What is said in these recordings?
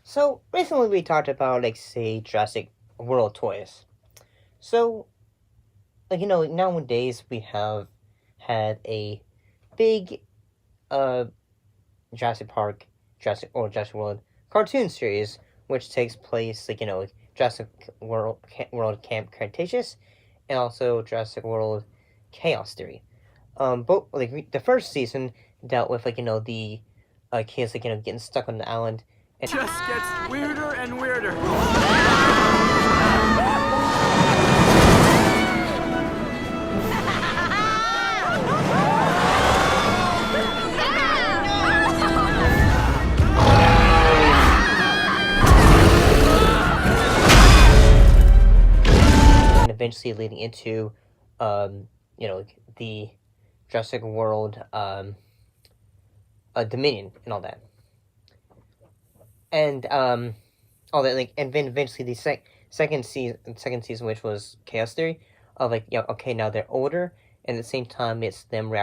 So recently we talked about say Jurassic World toys. So nowadays we have had a big uh Jurassic Park, Jurassic World cartoon series which takes place Jurassic World Camp Cretaceous and also Jurassic World Chaos Theory. Both the first season dealt with the kids getting stuck on the island. It just gets weirder and weirder. And eventually leading into, the Jurassic World, Dominion and all that, and all that and then eventually the second season, which was Chaos Theory, of okay, now they're older, and at the same time it's them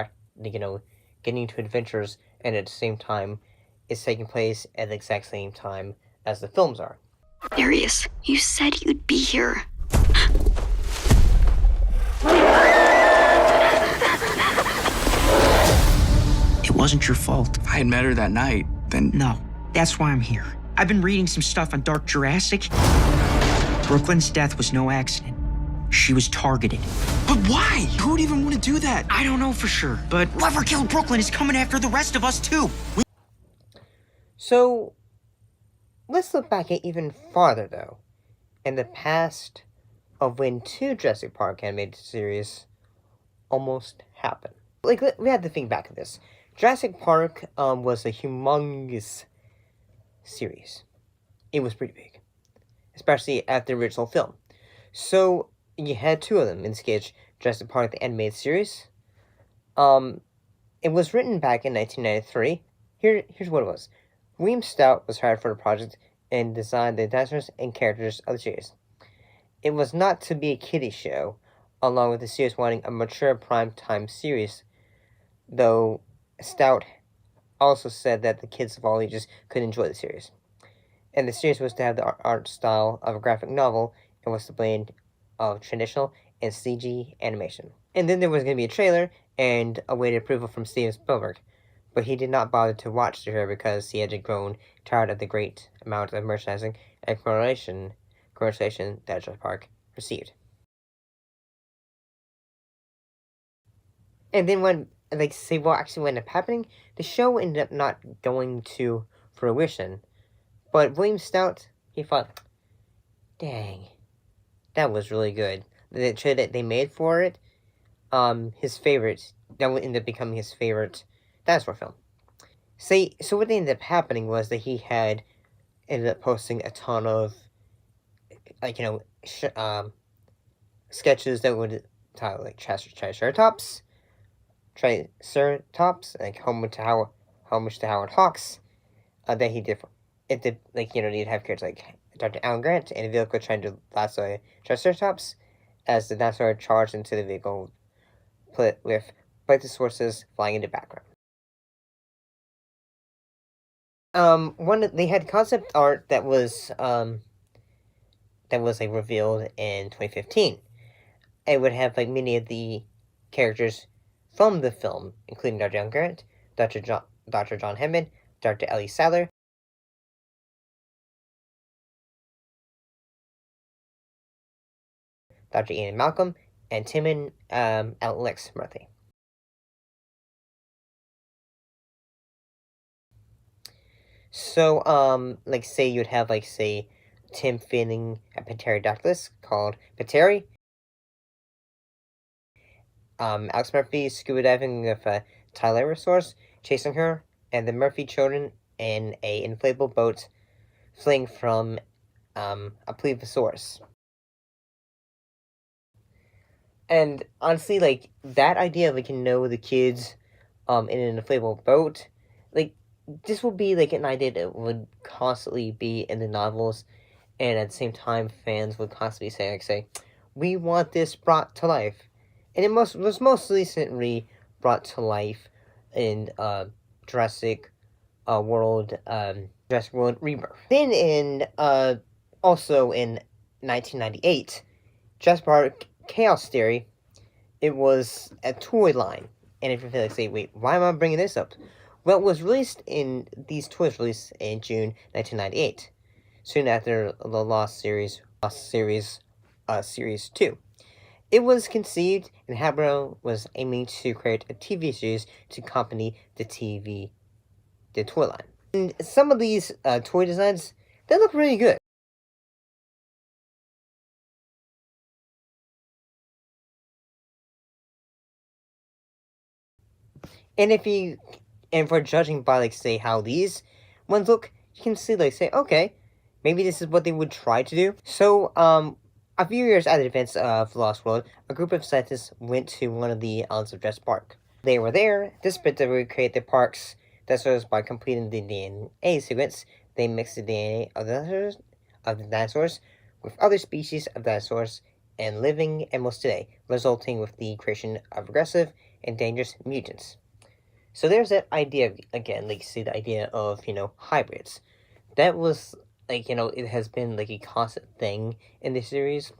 getting into adventures, and at the same time it's taking place at the exact same time as the films are. Darius, you said you'd be here. It wasn't your fault. If I had met her that night, then... No, that's why I'm here. I've been reading some stuff on Dark Jurassic. Brooklyn's death was no accident. She was targeted. But why? Who would even want to do that? I don't know for sure, but whoever killed Brooklyn is coming after the rest of us too. So, let's look back at even farther, though, in the past of when two Jurassic Park animated series almost happened. We had to think back at this. Jurassic Park was a humongous series. It was pretty big, especially at the original film. So, you had two of them, in this case, Jurassic Park, the animated series. It was written back in 1993. Here's what it was. William Stout was hired for the project and designed the dinosaurs and characters of the series. It was not to be a kiddie show, along with the series wanting a mature prime-time series, though Stout also said that the kids of all ages could enjoy the series. And the series was to have the art style of a graphic novel and was to blend of traditional and CG animation. And then there was going to be a trailer and awaited approval from Steven Spielberg, but he did not bother to watch the trailer because he had grown tired of the great amount of merchandising and commercialization that Jurassic Park received. And then when what ended up happening, the show ended up not going to fruition. But William Stout, he thought, dang, that was really good. The trailer that they made for it, his favorite, that would end up becoming his favorite dinosaur film. So what ended up happening was that he had ended up posting a ton of, sketches that would title Triceratops, like Homage to Howard Hawks, that he did. It did you'd have characters like Dr. Alan Grant in a vehicle trying to lasso a Triceratops, as the dinosaur charged into the vehicle, with Brachiosaurus flying in the background. They had concept art that was revealed in 2015. It would have many of the characters from the film, including Dr. Alan Grant, Dr. John Hammond, Dr. Ellie Sattler, Dr. Ian Malcolm, and Tim and Alex Murphy. So, say you'd have, Tim feeding a pterodactylus called Pateri. Alex Murphy scuba diving with a Tyrannosaurus, chasing her, and the Murphy children in a inflatable boat fleeing from a Plesiosaurus. And honestly, that idea of the kids in an inflatable boat, this will be an idea that would constantly be in the novels, and at the same time fans would constantly say, we want this brought to life. And it was most recently brought to life in Jurassic World Jurassic World Rebirth. Then also in 1998, Jurassic Park Chaos Theory, it was a toy line. And if you're like, say, wait, why am I bringing this up? Well, it was these toys released in June 1998, soon after the Lost Series Series 2. It was conceived, and Hasbro was aiming to create a TV series to accompany the toy line. And some of these toy designs, they look really good. And for judging by, like, say, how these ones look, you can see, like, say, okay, maybe this is what they would try to do. So, a few years after the events of Lost World, a group of scientists went to one of the islands of Jurassic Park. They were there, desperate to recreate the park's dinosaurs by completing the DNA sequence. They mixed the DNA of the dinosaurs with other species of dinosaurs and living animals today, resulting with the creation of aggressive and dangerous mutants. So there's that idea again, like, see, the idea of, hybrids. That was, like, it has been, like, a constant thing in the series.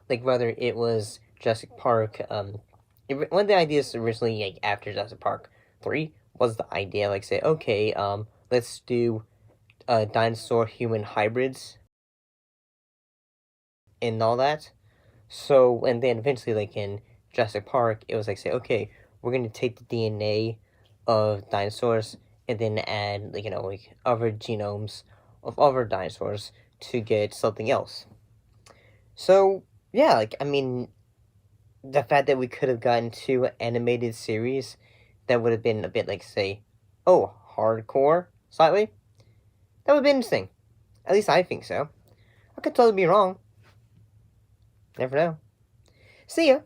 Like, whether it was Jurassic Park, one of the ideas originally, like, after Jurassic Park 3 was the idea, like, say, okay, let's do dinosaur-human hybrids and all that. So, and then eventually, like, in Jurassic Park, it was like, say, okay, we're going to take the DNA of dinosaurs and then add, like, like, other genomes of other dinosaurs to get something else. So, yeah, like, I mean, the fact that we could have gotten 2 animated series that would have been a bit, like, say, hardcore, slightly, that would have been interesting. At least I think so. I could totally be wrong. Never know. See ya!